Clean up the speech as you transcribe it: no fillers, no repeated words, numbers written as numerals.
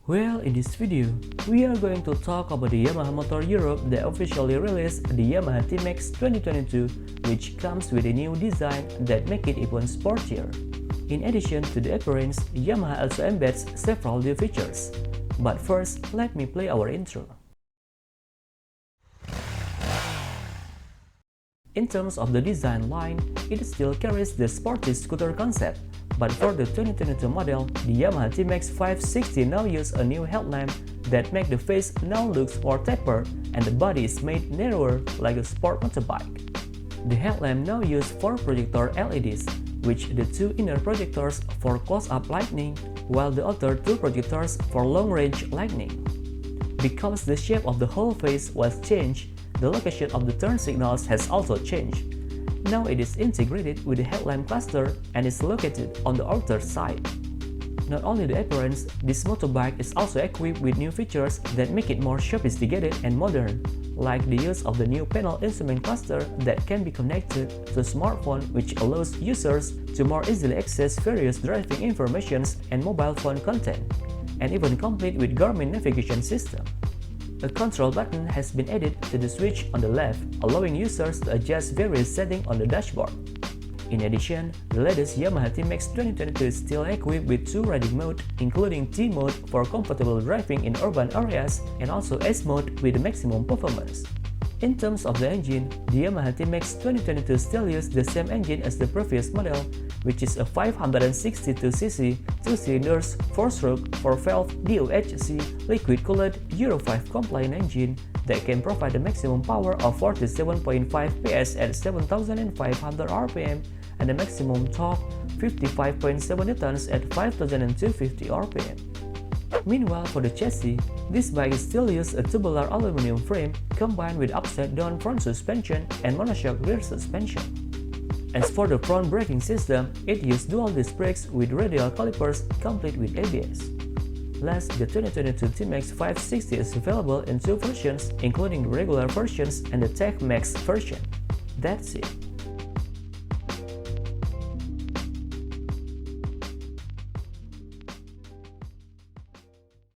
Well, in this video, we are going to talk about the Yamaha Motor Europe that officially released the Yamaha T-Max 2022, which comes with a new design that make it even sportier. In addition to the appearance, Yamaha also embeds several new features. But first, let me play our intro. In terms of the design line, it still carries the sporty scooter concept, but for the 2022 model, the Yamaha T-Max 560 now uses a new headlamp that makes the face now looks more tapered and the body is made narrower like a sport motorbike. The headlamp now uses 4 projector LEDs, which the 2 inner projectors for close-up lighting, while the other 2 projectors for long-range lighting. Because the shape of the whole face was changed, the location of the turn signals has also changed. Now it is integrated with the headlamp cluster and is located on the outer side. Not only the appearance, this motorbike is also equipped with new features that make it more sophisticated and modern, like the use of the new panel instrument cluster that can be connected to a smartphone, which allows users to more easily access various driving informations and mobile phone content, and even complete with Garmin navigation system. A control button has been added to the switch on the left, allowing users to adjust various settings on the dashboard. In addition, the latest Yamaha T-Max 2022 is still equipped with 2 riding modes, including T mode for comfortable driving in urban areas and also S mode with maximum performance. In terms of the engine, the Yamaha T-Max 2022 still uses the same engine as the previous model, which is a 562cc 2-cylinders 4-stroke 4-valve DOHC liquid-cooled Euro 5 compliant engine that can provide a maximum power of 47.5 PS at 7,500 RPM and a maximum torque 55.7 Newtons at 5,250 RPM. Meanwhile, for the chassis, this bike still uses a tubular aluminum frame combined with upside-down front suspension and monoshock rear suspension. As for the front braking system, it uses dual disc brakes with radial calipers complete with ABS. Last, the 2022 T-Max 560 is available in 2 versions, including the regular versions and the Tech Max version. That's it.